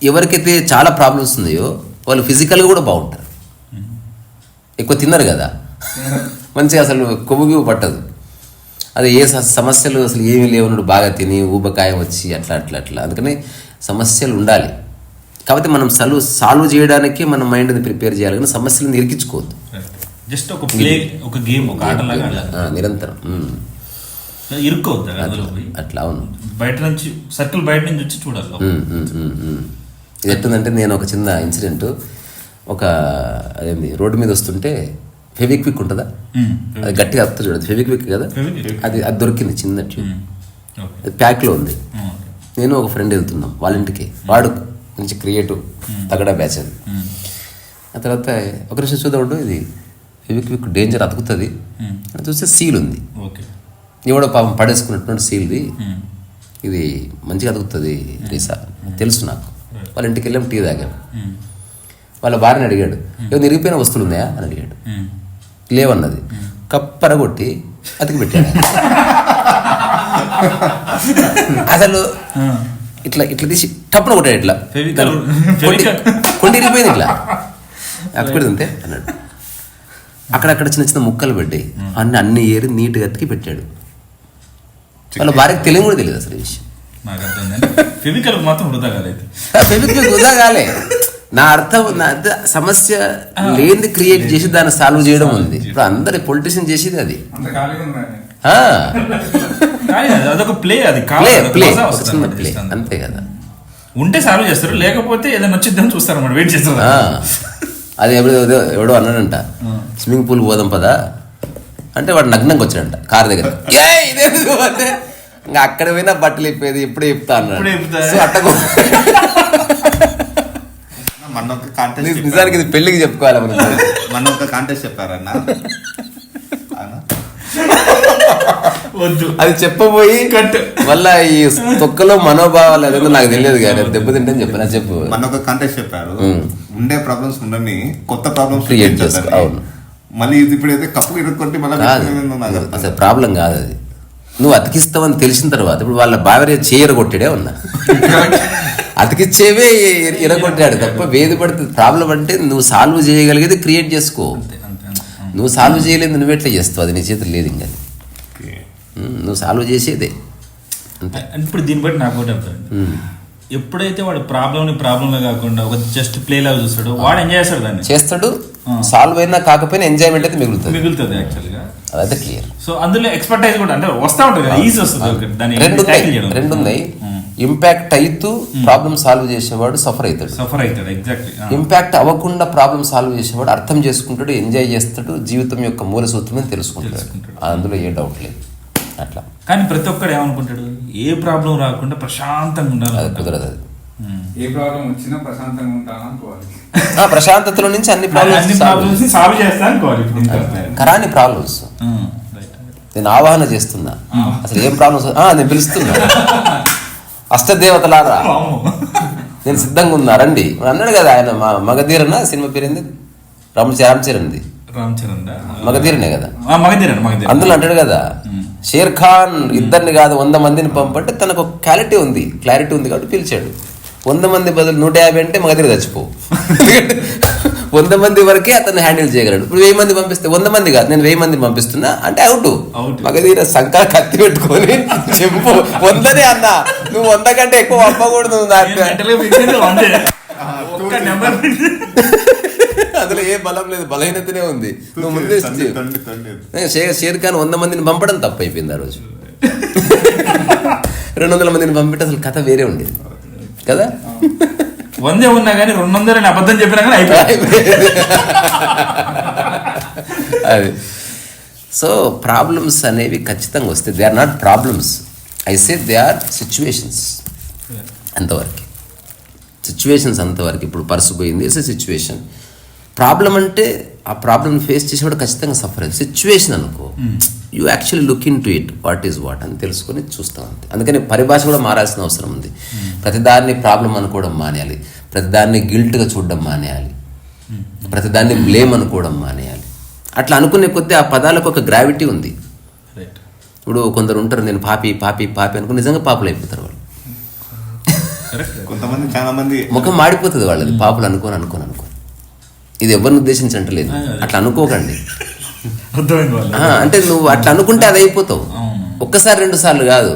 ఎవరికైతే చాలా ప్రాబ్లమ్స్ ఉన్నాయో వాళ్ళు ఫిజికల్గా కూడా బాగుంటారు. ఎక్కువ తిన్నారు కదా, మంచిగా అసలు కొవ్వు పట్టదు. అదే ఏ సమస్యలు అసలు ఏమీ లేవన్నాడు, బాగా తిని ఊబకాయం వచ్చి అట్లా అట్లా అట్లా. అందుకని సమస్యలు ఉండాలి. కాబట్టి మనం సాల్వ్ చేయడానికి మన మైండ్ని ప్రిపేర్ చేయాలి, కానీ సమస్యలను ఇరికించుకోవద్దు. జస్ట్ ఒక ప్లే, ఒక గేమ్, ఒక ఆటలాగా నిరంతరం ఇరుక్కోవద్దు అట్లా. అవును, బయట నుంచి సర్కిల్ బయట నుంచి వచ్చి చూడాలి. ఇది ఎట్టుందంటే, నేను ఒక చిన్న ఇన్సిడెంట్, ఒక అదేంది రోడ్డు మీద వస్తుంటే ఫెవిక్విక్ ఉంటుందా, అది గట్టిగా అత్త చూడదు, ఫెవిక్విక్ కదా, అది దొరికింది చిన్న ట్యూబ్, అది ప్యాక్లో ఉంది. నేను ఒక ఫ్రెండ్ వెళ్తున్నాం వాళ్ళ ఇంటికి, వాడు మంచి క్రియేటివ్ తగడా బ్యాచ్ అది. ఆ తర్వాత ఒక నిమిషం చూద్దాం, ఇది ఫెవిక్విక్ డేంజర్, అతుకుతుంది అని చూస్తే సీల్ ఉంది. ఎవడో పాపం పడేసుకున్నటువంటి సీల్ది, ఇది మంచిగా అతుకుతుంది రీసా, తెలుసు నాకు. వాళ్ళ ఇంటికి వెళ్ళాం, టీ తాగాం. వాళ్ళ భార్యని అడిగాడు, ఏమో నిరిగిపోయిన వస్తువులు ఉన్నాయా అని అడిగాడు. లేవన్నది. కప్పరగొట్టి అతికి పెట్టాడు. అసలు ఇట్లా ఇట్లా తీసి టప్పున కొట్టాడు, ఇట్లా కొండి ఇరిగిపోయింది, ఇట్లా అతికి పెడుతుంటే అన్నాడు. అక్కడక్కడ చిన్న చిన్న ముక్కలు పడ్డాయి, అన్ని ఏరి నీట్గా అతికి పెట్టాడు. వాళ్ళ భార్యకి తెలియదు కూడా తెలియదు అసలు ఈ విషయం. ఫెవికల్ మాత్రం వృధా కాలేదు, ఫెవిక్విక్ వృధా కాలే. నా అర్థం, సమస్య లేనిది క్రియేట్ చేసి దాన్ని సాల్వ్ చేయడం ఉంది. ఇప్పుడు అందరి పొలిటీషియన్ చేసేది అది. అదొక ప్లే, అది చిన్న ప్లే, అంతే కదా. ఉంటే సాల్వ్ చేస్తారు, లేకపోతే ఏదైనా వచ్చిద్దని చూస్తారు, మనం వెయిట్ చేస్తారు. అది ఎవడో అన్నాడంట, స్విమ్మింగ్ పూల్ పోదాం పదా అంటే వాడు నగ్నంగా వచ్చాడంట కారు దగ్గర. అంటే ఇంకా అక్కడ పోయినా బట్టలు ఇప్పేది ఎప్పుడే చెప్తా అన్నాడు. సో అట్టకు నిజానికి ఇది పెళ్లికి చెప్పుకోవాలి. మన ఒక కాంటెస్ట్ చెప్పారన్న, అది చెప్పబోయి మళ్ళా ఈ తొక్కలో మనోభావాలు అదేదో నాకు తెలియదు కానీ దెబ్బతింటని చెప్పిన చెప్పు. మన ఒక కాంటెస్ట్ చెప్పారు, ఉండే ప్రాబ్లమ్స్ ఉండని కొత్త ప్రాబ్లమ్స్ క్రియేట్ చేసుకో. అవును, మళ్ళీ ఇది ఇప్పుడైతే కప్పు ఇరుక్కొట్టి మళ్ళీ అసలు ప్రాబ్లం కాదు అది, నువ్వు అతికిస్తావని తెలిసిన తర్వాత. ఇప్పుడు వాళ్ళ భార్య చేయర కొట్టాడే ఉన్నా, అతికిచ్చేవే ఇరగొట్టాడు తప్ప వేది పడుతుంది. ప్రాబ్లం అంటే నువ్వు సాల్వ్ చేయగలిగేది క్రియేట్ చేసుకో, నువ్వు సాల్వ్ చేయలేదు నువ్వు ఎట్లా చేస్తావు, అది నీ చేతులు లేదు. ఇంకా నువ్వు సాల్వ్ చేసేదే అంతే. ఇప్పుడు దీన్ని బట్టి నాకు ఒకటి అవుతుంది, ఎప్పుడైతే వాడు ప్రాబ్లమే కాకుండా ఒక జస్ట్ ప్లే లాగా చూస్తాడు, వాడు ఎంజాయ్ చేస్తాడు, దాన్ని చేస్తాడు. సాల్వ్ అయినా కాకపోయినా ఎంజాయ్మెంట్ అయితే మిగులుతుంది యాక్చువల్గా, అదైతే క్లియర్. సో అందులో ఎక్స్పర్టైజ్ కూడా అంటే వస్తా ఉంటుంది కదా, ఈజీ వస్తుంది. రెండు ఉన్నాయి. ఇంపాక్ట్ అయితూ ప్రాబ్లమ్ సాల్వ్ చేసేవాడు సఫర్ అవుతాడు. ఎగ్జాక్ట్లీ. ఇంపాక్ట్ అవ్వకుండా ప్రాబ్లమ్ సాల్వ్ చేసేవాడు అర్థం చేసుకుంటాడు, ఎంజాయ్ చేస్తాడు, జీవితం యొక్క మూల సూత్రం తెలుసుకుంటాడు. అందులో ఏ డౌట్ లేదు. అట్లా కానీ ప్రతి ఒక్కడు ఏమనుకుంటాడు, ఏ ప్రాబ్లం రాకుండా ప్రశాంతంగా ఉండాలి. అది కుదరదు. అది ఏ ప్రాబ్లం వచ్చినా ప్రశాంతంగా ఉంటాను అనుకోవాలి. ప్రశాంతతలో నుంచి అన్ని ప్రాబ్లమ్స్ సాల్వ్ చేస్తా అనుకోవాలి. కరాని ప్రాబ్లమ్స్ నేను ఆవాహన చేస్తున్నా, అసలు ఏం ప్రాబ్లమ్స్ నేను పిలుస్తున్నా, అష్టదేవతలారా నేను సిద్ధంగా ఉన్నా రండి అన్నాడు కదా ఆయన. మగధీరన సినిమా పేరు ఏంది, రామ్ చరణ్ మగధీరనే కదా, అందులో అంటాడు కదా, షేర్ ఖాన్ ఇద్దరిని కాదు 100 మందిని పంపంటే తనకు ఒక క్లారిటీ ఉంది కాబట్టి పిలిచాడు. 100 మంది బదులు 150 అంటే మగధీర చచ్చిపో. 100 మంది వరకే అతన్ని హ్యాండిల్ చేయగలడు. ఇప్పుడు 1000 మంది పంపిస్తే 100 మంది కాదు, నేను 1000 మందిని పంపిస్తున్నా అంటే అవుట్. మగధీర సంకా కత్తి పెట్టుకొని చెప్పు 100నే అన్నా, నువ్వు 100 కంటే ఎక్కువ పంపకూడదు. అందులో ఏ బలం లేదు, బలహీనతనే ఉంది. నువ్వు ముందే షేర్ ఖాన్ 100 మందిని పంపడం తప్పు అయిపోయింది. ఆ రోజు 200 మందిని పంపితే అసలు కథ వేరే ఉండేది కదా. 100 ఉన్నా కానీ 200 అబద్ధం చెప్పినా కానీ అయిపోయింది. అది సో ప్రాబ్లమ్స్ అనేవి ఖచ్చితంగా వస్తాయి. They are not problems, I say they are situations. అంతవరకు సిచ్యువేషన్స్ అంతవరకు. ఇప్పుడు పర్సు పోయింది, ఇట్స్ ఎ సిచ్యువేషన్. ప్రాబ్లం అంటే ఆ ప్రాబ్లం ఫేస్ చేసేవాడు ఖచ్చితంగా సఫర్ అయ్యింది. సిచ్యువేషన్ అనుకో, you actually look in to it, what is what అని తెలుసుకొని చూస్తాం అంతే. అందుకని పరిభాష కూడా మారాల్సిన అవసరం ఉంది. ప్రతిదాన్ని ప్రాబ్లం అనుకోవడం మానేయాలి, ప్రతిదాన్ని గిల్ట్గా చూడడం మానేయాలి, ప్రతిదాన్ని బ్లేమ్ అనుకోవడం మానేయాలి. అట్లా అనుకునే కొద్దీ ఆ పదాలకు ఒక గ్రావిటీ ఉంది. ఇప్పుడు కొందరు ఉంటారు, నేను పాపి పాపి పాపి అనుకుని నిజంగా పాపులు అయిపోతారు వాళ్ళు. కొంతమంది చాలా మంది ముఖం మాడిపోతుంది వాళ్ళది, పాపులు అనుకోని. ఇది ఎవరిని ఉద్దేశించి అంటలేదు, అట్లా అనుకోకండి. అంటే నువ్వు అట్లా అనుకుంటే అది అయిపోతావు. ఒక్కసారి 2 సార్లు కాదు,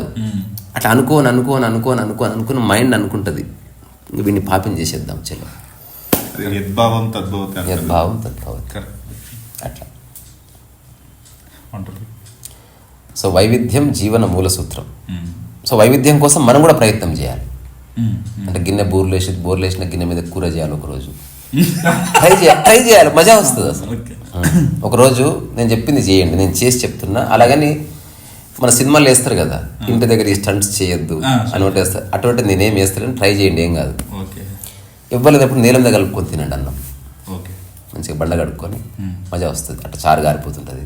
అట్లా అనుకోని మైండ్ అనుకుంటుంది వీడిని పాపం చేసేద్దాం చెల్లి. యద్భావం తద్భవతి అట్లా. సో వైవిధ్యం జీవన మూల సూత్రం. సో వైవిధ్యం కోసం మనం కూడా ప్రయత్నం చేయాలి. అంటే గిన్నె బోర్లేసిన గిన్నె మీద కూర చేయాలి ఒకరోజు. ట్రై చేయాలి, మజా వస్తుంది అసలు. ఒకరోజు నేను చెప్పింది చేయండి, నేను చేసి చెప్తున్నా. అలాగని మన సినిమాలు వేస్తారు కదా, ఇంటి దగ్గర ఈ స్టంట్స్ చేయొద్దు అని ఒకటి వేస్తారు. అటువంటి నేనేం వేస్తానని ట్రై చేయండి, ఏం కాదు. ఇవ్వలేదప్పుడు నీళ్ళ మీద కలుపుకొని తినండి అన్నం, మంచిగా బండ కడుక్కొని మజా వస్తుంది. అట్లా చారు గారిపోతుంటుంది,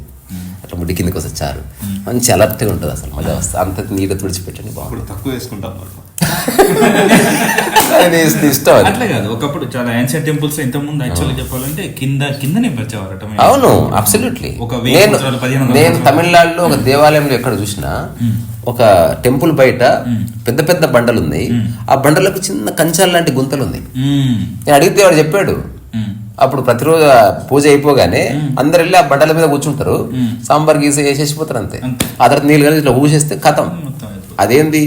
అట్లా ముడి కిందకి వస్తుంది చారు, మంచి అలర్ట్గా ఉంటుంది అసలు, మజా వస్తుంది. అంత నీళ్ళ తుడిచిపెట్టండి, బాగుంటుంది. తక్కువ వేసుకుంటాం ఇష్టం అది. అట్లా కాదు, ఒకప్పుడు చాలా ఏన్షియంట్ టెంపుల్స్ ఇంతకుముందు యాక్చువల్గా చెప్పాలంటే కిందనే వచ్చేవారట. అవును, అబ్సల్యూట్లీ. నేను తమిళనాడులో ఒక దేవాలయంలో ఎక్కడ చూసినా ఒక టెంపుల్ బయట పెద్ద పెద్ద బండలు ఉన్నాయి, ఆ బండలకు చిన్న కంచాల లాంటి గుంతలు ఉన్నాయి. నేను అడిగితే వాడు చెప్పాడు, అప్పుడు ప్రతిరోజు పూజ అయిపోగానే అందరు వెళ్ళి ఆ బండల మీద కూర్చుంటారు, సాంబార్ గీస వేసేసిపోతారు అంతే. ఆ తర్వాత నీళ్ళు కలిసి ఇట్లా ఊసేస్తే కథం. అదేంది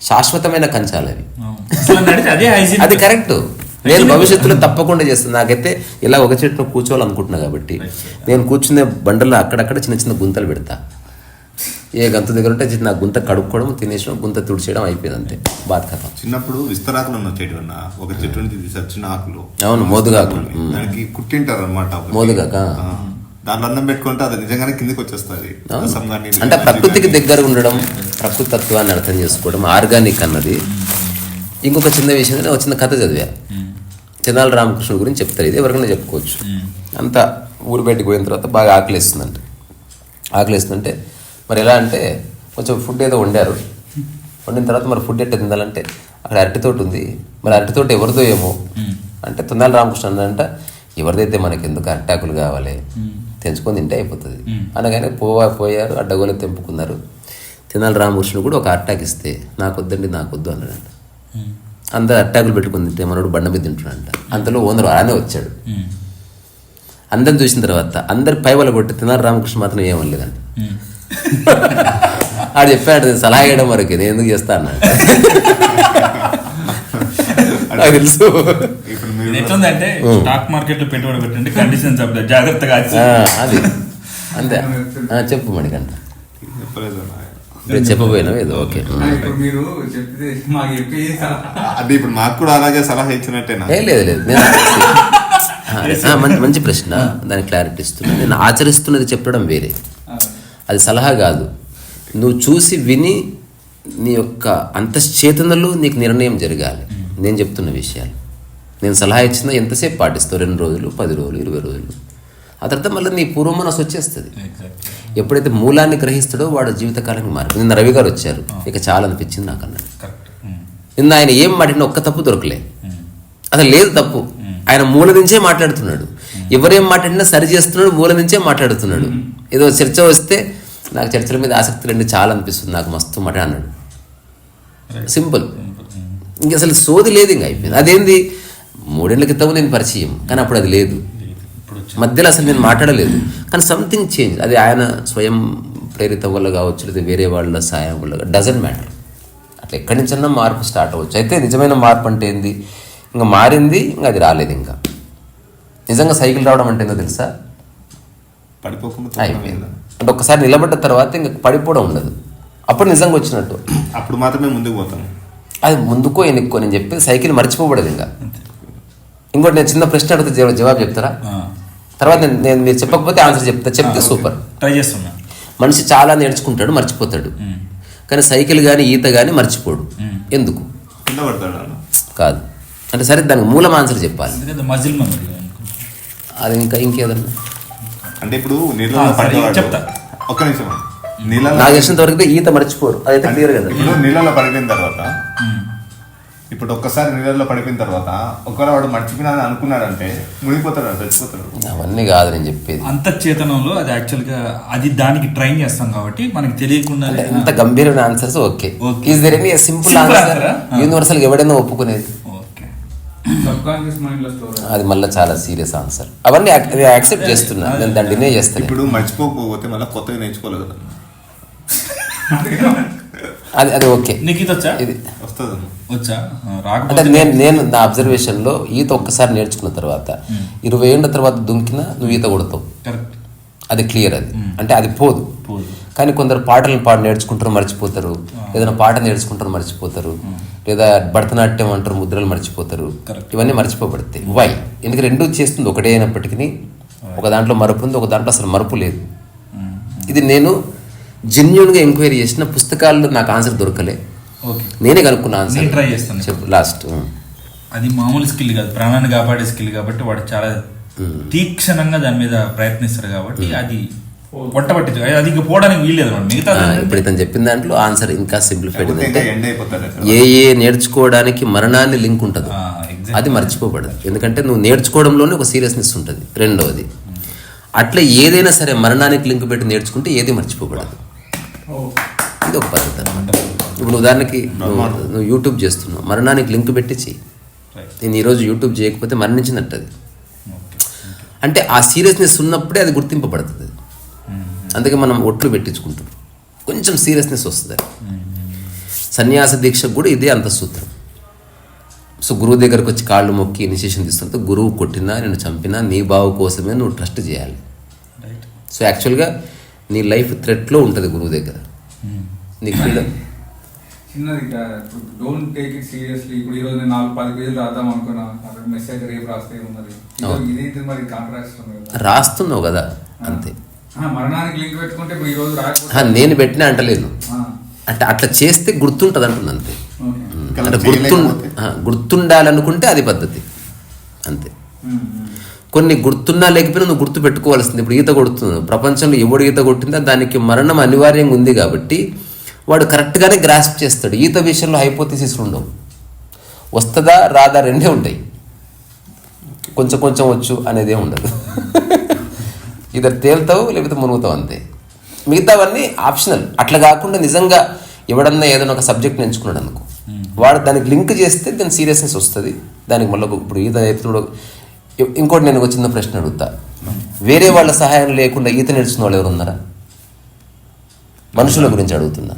శాశ్వతమైన కంచాలు అవి. అది కరెక్ట్. నేను భవిష్యత్తులో తప్పకుండా చేస్తాను. నాకైతే ఇలా ఒక చెట్టును కూర్చోవాలనుకుంటున్నా కాబట్టి నేను కూర్చునే బండల్లో అక్కడక్కడ చిన్న చిన్న గుంతలు పెడతా. ఏ గంత దగ్గర ఉంటే నా గుంత కడుక్కోవడం, తినేసడం, గుంత తుడిచేయడం అయిపోయింది అంతే, బాధ కథ. చిన్నప్పుడు విస్తరాకులు వచ్చేటి ఒక చెట్టు నుంచి తీసారు చిన్న ఆకులు. అవును, మోదుగాకులు. దానికి కుట్టింటారు అనమాట, మోదుగాక. దాంట్లో అన్నం పెట్టుకుంటే అది నిజంగానే కిందికి వచ్చేస్తుంది. అంటే ప్రకృతికి దగ్గర ఉండడం, ప్రకృతి తత్వాన్ని అర్థం చేసుకోవడం, ఆర్గానిక్ అన్నది. ఇంకొక చిన్న విషయం, ఒక చిన్న కథ చదివా, తెనాలి రామకృష్ణుడి గురించి చెప్తారు. ఇది ఎవరికైనా చెప్పుకోవచ్చు. అంతా ఊరు బయటకు పోయిన తర్వాత బాగా ఆకలిస్తుందంటే, ఆకలిస్తుందంటే మరి ఎలా అంటే కొంచెం ఫుడ్ ఏదో వండారు. వండిన తర్వాత మరి ఫుడ్ ఎట్ట తిందాలంటే అక్కడ అరటితోటి ఉంది, మరి అరటితోటి ఎవరిదో ఏమో అంటే తెనాలి రామకృష్ణ అన్నంట, ఎవరిదైతే మనకి ఎందుకు అరటాకులు కావాలి, తెంచుకొని తింటే అయిపోతుంది అనగానే పోయారు, అడ్డగోలు తెంపుకున్నారు. తెనాలి రామకృష్ణుడు కూడా ఒక అరటాకు ఇస్తే నాకొద్దండి నాకొద్దు అన్నాడంట. అందరు అరటాకులు పెట్టుకుని తింటే మనోడు బండ మీద తింటున్నాడంట. అంతలో ఓనరు అలానే వచ్చాడు. అందరిని చూసిన తర్వాత అందరి పైవల కొట్టి తెనాలి రామకృష్ణ మాత్రం ఏమనలేదంట. ఆడు చెప్పాడు, సలహా వేయడం వరకు నేను ఎందుకు చేస్తా అన్నాడు. నాకు తెలుసు. ఎట్లుందంటే స్టాక్ మార్కెట్ లో పెట్టుబడి పెట్టండి, కండిషన్స్ జాగ్రత్తగా. అది అంతే. చెప్పు మణికంట, చెప్పబోయినా ఏదో. ఓకే, అది ఇప్పుడు మాకు కూడా అలాగే సలహా ఇచ్చినట్టేనా? లేదు నేను మంచి ప్రశ్న, దానికి క్లారిటీ ఇస్తున్నా. నేను ఆచరిస్తున్నది చెప్పడం వేరే, అది సలహా కాదు. నువ్వు చూసి విని నీ యొక్క అంతశ్చేతనలో నీకు నిర్ణయం జరగాలి. నేను చెప్తున్న విషయాలు నేను సలహా ఇచ్చిన ఎంతసేపు పాటిస్తావు, 2 రోజులు, 10 రోజులు, 20 రోజులు, ఆ తర్వాత మళ్ళీ నీ పూర్వమనసు వచ్చేస్తుంది. ఎప్పుడైతే మూలాన్ని గ్రహిస్తాడో వాడు జీవితకాలానికి మారు. నిన్న రవి గారు వచ్చారు, ఇక చాలా అనిపించింది నాకు అన్నాడు. నిన్న ఆయన ఏం మాట్లాడినా ఒక్క తప్పు దొరకలే, అసలు లేదు తప్పు. ఆయన మూల నుంచే మాట్లాడుతున్నాడు, ఎవరేం మాట్లాడినా సరి చేస్తున్నాడు, మూల నుంచే మాట్లాడుతున్నాడు. ఏదో చర్చ వస్తే నాకు చర్చల మీద ఆసక్తి రెండు చాలా అనిపిస్తుంది, నాకు మస్తు మాట అన్నాడు. సింపుల్, ఇంక అసలు సోది లేదు, ఇంక అయిపోయింది. అదేంది 3 ఏళ్ల క్రితం నేను పరిచయం, కానీ అప్పుడు అది లేదు, మధ్యలో అసలు నేను మాట్లాడలేదు. కానీ సంథింగ్ చేంజ్, అది ఆయన స్వయం ప్రేరితం వల్ల కావచ్చు, లేదా వేరే వాళ్ళ సాయం వల్ల, డజంట్ మ్యాటర్. అట్లా ఎక్కడి నుంచన్నా మార్పు స్టార్ట్ అవ్వచ్చు. అయితే నిజమైన మార్పు అంటే ఏంది, ఇంకా మారింది, ఇంకా అది రాలేదు. ఇంకా నిజంగా సైకిల్ రావడం అంటే ఏందో తెలుసా, పడిపోకుండా అయిపోయింది. అంటే ఒక్కసారి నిలబడ్డ తర్వాత ఇంకా పడిపోవడం ఉండదు, అప్పుడు నిజంగా వచ్చినట్టు. అప్పుడు మాత్రమే ముందుకు పోతాం. అది ముందుకో ఎన్నికో, నేను చెప్పేది సైకిల్ మర్చిపోబడదు. ఇంకా ఇంకోటి, నేను చిన్న ప్రశ్న అడిగితే జవాబు చెప్తారా? తర్వాత నేను మీరు చెప్పకపోతే ఆన్సర్ చెప్తే సూపర్. ట్రై చేస్తున్నా. మనిషి చాలా నేర్చుకుంటాడు, మర్చిపోతాడు. కానీ సైకిల్ కానీ ఈత కానీ మర్చిపోడు. ఎందుకు? కింద పడతాడు కాదు, అంటే సరే దానికి మూలం ఆన్సర్ చెప్పాలి. ఎందుకంటే మజిల్ మెమరీ అది ఇంకేదన్నా అంటే ఇప్పుడు నీళ్ళలో పడేవాడు చెప్తా. ఒక్క నిమిషం. నీళ్ళలో నాకు తెలిసినంత వరకు ఈత మర్చిపోరు, అదైతే క్లియర్ కదా. ఇప్పుడు నీళ్ళలో పడిపోయిన తర్వాత ఇప్పుడు ఒక్కసారి నీళ్ళలో పడిపోయిన తర్వాత ఒకవేళ వాడు మర్చిపోయినా అని అనుకున్నాడంటే మునిగిపోతాడు, చచ్చిపోతాడు. అవన్నీ కాదు నేను చెప్పేది. అంతఃచేతనంలో అది యాక్చువల్ గా అది దానికి ట్రైన్ చేస్తాం కాబట్టి మనకి తెలియకుండా ఎంత గంభీరమైన answers okay. Okay. Is there any simple Simple answer answer, universal ఎవడైనా ఒప్పుకునేది? ఓకే. సబ్ కాన్షియస్ మైండ్ లో స్టోర్ అది మళ్ళీ చాలా సీరియస్ ఆన్సర్. అవన్నీ యాక్సెప్ట్ చేస్తున్నా, నేను దాన్ని డినే చేస్తాను. ఇప్పుడు మర్చిపోకపోతే మళ్ళీ కొత్తగా నేర్చుకోలేదు కదా, అది ఓకే. నీకు ఇది వచ్చా? ఇది వస్తుంది. వచ్చా? అంటే రాకపోతే నేను నా అబ్జర్వేషన్ లో ఈత ఒక్కసారి నేర్చుకున్న తర్వాత 20 ఏళ్ళ తర్వాత దుంకినా నువ్వు ఈత కొడతావు, కరెక్ట్. అది క్లియర్. అది అంటే అది పోదు. కానీ కొందరు పాటలను నేర్చుకుంటారు మర్చిపోతారు, ఏదైనా పాట నేర్చుకుంటారు మర్చిపోతారు, లేదా భరతనాట్యం అంటారు ముద్రలు మర్చిపోతారు. Correct. ఇవన్నీ మర్చిపోబడతాయి. వై? ఎందుకంటే రెండూ చేస్తుంది ఒకటే అయినప్పటికీ ఒక దాంట్లో మరపు ఉంది, ఒక దాంట్లో అసలు మరపు లేదు. ఇది నేను జెన్యున్గా ఎంక్వైరీ చేసిన పుస్తకాల్లో నాకు ఆన్సర్ దొరకలే, ఓకే. నేనే కనుక్కున్న ఆన్సర్. నేను try చేస్తాను. చెప్పు లాస్ట్. అది మామూలు స్కిల్ కాదు, ప్రాణాన్ని కాపాడే స్కిల్ కాబట్టి వాడు చాలా తీక్షణంగా దాని మీద ప్రయత్నిస్తారు కాబట్టి అది పొట్టబట్టి అది ఇంకా పోవడానికి వీల్లేదు. మిగతా ఇప్పుడు ఇతను చెప్పిన దాంట్లో ఆన్సర్ ఇంకా సింప్లిఫైడ్ ఇంకా అంటే ఎండ్ అయిపోతాడు. ఏ నేర్చుకోవడానికి మరణాన్ని లింక్ ఉంటుంది, అది మర్చిపోబడదు. ఎందుకంటే నువ్వు నేర్చుకోవడంలోనే ఒక సీరియస్నెస్ ఉంటుంది. రెండవది అట్లా ఏదైనా సరే మరణానికి లింక్ పెట్టి నేర్చుకుంటే ఏది మర్చిపోబడదు. ఇది ఒక పద్ధతి అనమాట. ఇప్పుడు ఉదాహరణకి నువ్వు యూట్యూబ్ చేస్తున్నావు, మరణానికి లింక్ పెట్టి చెయ్యి. నేను ఈరోజు యూట్యూబ్ చేయకపోతే మరణించినట్టు అది. అంటే ఆ సీరియస్నెస్ ఉన్నప్పుడే అది గుర్తింపబడుతుంది. అందుకే మనం ఒట్లు పెట్టించుకుంటాం, కొంచెం సీరియస్నెస్ వస్తుంది. సన్యాస దీక్షకు కూడా ఇదే అంత సూత్రం. సో గురువు దగ్గరకు వచ్చి కాళ్ళు మొక్కి ఇనిషియేషన్ తీసుకుంటే గురువు కొట్టినా నేను చంపినా నీ బావు కోసమే నువ్వు ట్రస్ట్ చేయాలి. సో యాక్చువల్గా నీ లైఫ్ థ్రెట్లో ఉంటుంది గురువు దగ్గర. నీకు ఫ్రీడమ్ చిన్నది డోంట్ టేక్ ఇట్ సీరియస్లీ. ఇప్పుడు ఈ రోజు నేను 4-10 పేజీలు రాద్దాం అనుకున్నా, మెసేజ్ రేపు రాస్తే ఉన్నది. ఇది మరి కాంట్రాస్ట్ ఉంది కదా, రాస్తున్నావు కదా అంతే. మరణానికి లింక్ పెట్టుకుంటే ఇప్పుడు ఈ రోజు రాకపోతే నేను పెట్టినా అంటలేను, అంటే అట్లా చేస్తే గుర్తుంటుంది అంటుంది అంతే. అంటే గుర్తుండాలనుకుంటే అది పద్ధతి అంతే. కొన్ని గుర్తున్నా లేకపోయినా నువ్వు గుర్తు పెట్టుకోవాల్సింది. ఇప్పుడు ఈత కొడుతున్నావు, ప్రపంచంలో ఎవడు ఈత కొట్టిందా దానికి మరణం అనివార్యంగా ఉంది కాబట్టి వాడు కరెక్ట్గానే గ్రాస్ప్ చేస్తాడు. ఈత విషయంలో హైపోథిసిస్ ఉండవు, వస్తుందా రాదా రెండే ఉంటాయి. కొంచెం కొంచెం వచ్చు అనేదే ఉండదు. ఇద్దరు తేలుతావు లేకపోతే మునుగుతావు అంతే. మిగతావన్నీ ఆప్షనల్. అట్లా కాకుండా నిజంగా ఎవడన్నా ఏదైనా ఒక సబ్జెక్ట్ ఎంచుకున్నాడు అనుకో, వాడు దానికి లింక్ చేస్తే దాని సీరియస్నెస్ వస్తుంది. దానికి మళ్ళీ ఇప్పుడు ఈత నేర్చుకున్నాడు. ఇంకోటి నేను ఒక చిన్న ప్రశ్న అడుగుతా, వేరే వాళ్ళ సహాయం లేకుండా ఈత నేర్చుకున్న వాళ్ళు ఎవరు ఉన్నారా? మనుషుల గురించి అడుగుతున్నా.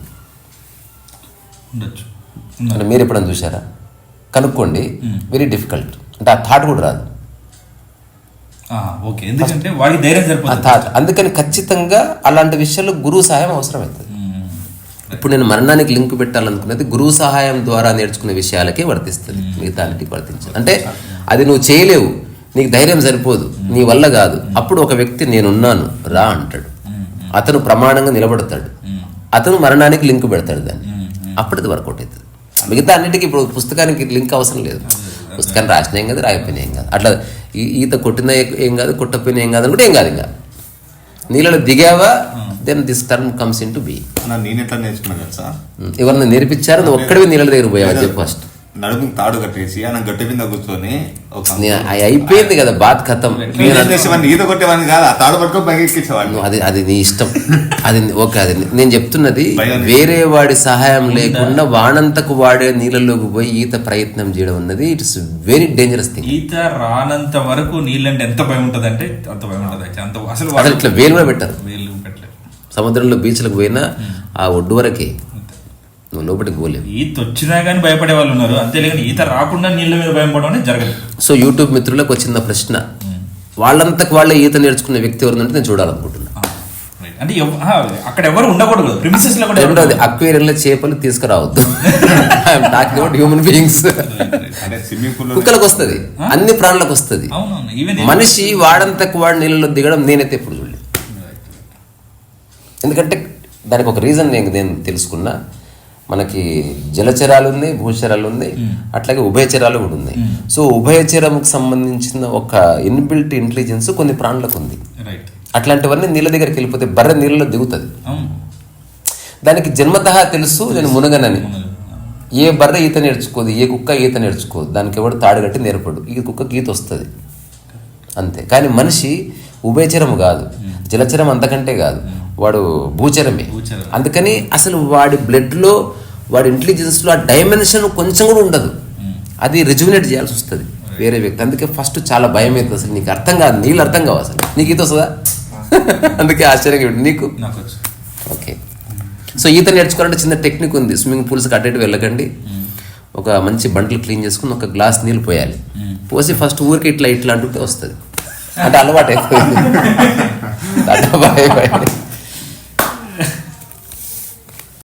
అంటే మీరు ఎప్పుడైనా చూసారా? కనుక్కోండి. Very difficult. అంటే ఆ థాట్ కూడా రాదు. ఓకే, ఎందుకంటే వాడికి ధైర్యం సరిపోతుంది. థాట్. అందుకని ఖచ్చితంగా అలాంటి విషయాల్లో గురువు సహాయం అవసరం అవుతుంది. ఇప్పుడు నేను మరణానికి లింక్ పెట్టాలనుకున్నది గురువు సహాయం ద్వారా నేర్చుకునే విషయాలకే వర్తిస్తుంది, మిగతా అన్నిటికి వర్తించదు. అంటే అది నువ్వు చేయలేవు, నీకు ధైర్యం సరిపోదు, నీ వల్ల కాదు. అప్పుడు ఒక వ్యక్తి నేనున్నాను రా అంటాడు, అతను ప్రమాణంగా నిలబడతాడు, అతను మరణానికి లింక్ పెడతాడు దాన్ని, అప్పుడు అది వర్కౌట్ అవుతుంది. మిగతా అన్నిటికీ ఇప్పుడు పుస్తకానికి లింక్ అవసరం లేదు. పుస్తకాన్ని రాసిన ఏం కాదు, రాయకపోయినా ఏం కాదు. అట్లా ఈత కొట్టినా ఏం కాదు, కొట్టకపోయినా ఏం కాదు అనుకుంటే ఏం కాదు. ఇంకా నీళ్ళలో దిగావా, then this term comes in to be. నేను ఎట్లా నేర్చుకున్నాను కదా సార్, ఎవరిని నేర్పించారు, నువ్వు ఒక్కడివి నీళ్ళ దగ్గర పోయావు చెప్పు ఫస్ట్. నడుము తాడు కట్టేసి ఆయన గట్టి మీద కూర్చొని అయిపోయింది కదా బాత్ ఖతం. ఈత కొట్టేవాడిని కాదు, ఆ తాడు పట్టుకొని పైకి ఎక్కించేవాడిని. అది నీ ఇష్టం, అది ఓకే. అది నేను చెప్తున్నది వేరే వాడి సహాయం లేకుండా వానంతకు వాడే నీళ్ళలోకి పోయి ఈత ప్రయత్నం చేయడం అన్నది ఇట్స్ వెరీ డేంజరస్ థింగ్. ఈత రానంత వరకు నీళ్ళంటే ఎంత భయం ఉంటుంది అంటే అంత భయం ఉంటుంది. అసలు ఇట్లా వేలు కూడా పెట్టారు. వేలు పెట్టలేదు. సముద్రంలో బీచ్లకు పోయినా ఆ ఒడ్డు వరకే, నువ్వు లోపలికి పోలేవు. ఈత వచ్చినా కానీ భయపడే వాళ్ళు ఉన్నారు, అంతేలేని ఈత రాకుండా నీళ్ళ మీద భయపడడం అనేది జరగదు. సో యూట్యూబ్ మిత్రులకు వచ్చిన ప్రశ్న, వాళ్ళంతకు వాళ్ళే ఈత నేర్చుకునే వ్యక్తి ఎవరినంటే నేను చూడాలనుకుంటున్నా. అంటే అక్కడ ఎవరు ఉండకూడదు, ప్రిమిసెస్ లో కూడా. రెండోది, అక్వేరియంలో చేపలు తీసుకురావద్దు. Talking about human beings. కుక్కలకు వస్తుంది, అన్ని ప్రాణులకు వస్తుంది. మనిషి వాడంతకు వాడు నీళ్ళలో దిగడం నేనైతే ఎప్పుడు చూడలేదు. ఎందుకంటే దానికి ఒక రీజన్ నేను తెలుసుకున్నా. మనకి జలచరాలు ఉన్నాయి, భూచరాలు ఉన్నాయి, అట్లాగే ఉభయచరాలు కూడా ఉన్నాయి. సో ఉభయచరముకు సంబంధించిన ఒక ఇన్బిల్ట్ ఇంటెలిజెన్స్ కొన్ని ప్రాణులకు ఉంది. రైట్. అట్లాంటివన్నీ నీళ్ళ దగ్గరికి వెళ్ళిపోతే బర్రె నీళ్ళలో దిగుతుంది. దానికి జన్మతః తెలుసు నేను మునగనని. ఏ బర్రె ఈత నేర్చుకోదు, ఏ కుక్క ఈత నేర్చుకోదు, దానికి ఎవడు తాడు కట్టి నేర్పడు. ఈ కుక్కకి ఈత వస్తుంది అంతే. కానీ మనిషి ఉభయచరం కాదు, జలచరం అంతకంటే కాదు, వాడు భూచరమే. అందుకని అసలు వాడి బ్లడ్లో, వాడి ఇంటెలిజెన్స్లో ఆ డైమెన్షన్ కొంచెం కూడా ఉండదు. అది రిజువినేట్ చేయాల్సి వస్తుంది వేరే వ్యక్తి. అందుకే ఫస్ట్ చాలా భయం అవుతుంది. అసలు నీకు అర్థం కాదు, నీళ్ళు అర్థం కావు, అసలు నీకు ఈత వస్తుందా? అందుకే ఆశ్చర్యంగా నీకు ఓకే. సో ఈత నేర్చుకోవాలంటే చిన్న టెక్నిక్ ఉంది. స్విమ్మింగ్ పూల్స్కి అటు ఇటు వెళ్ళకండి. ఒక మంచి బంటలు క్లీన్ చేసుకుని ఒక గ్లాస్ నీళ్ళు పోయాలి. పోసి ఫస్ట్ ఊరికి ఇట్లా ఇట్లా అంటుంటే వస్తుంది. అంటే అలవాటు అయిపోయింది.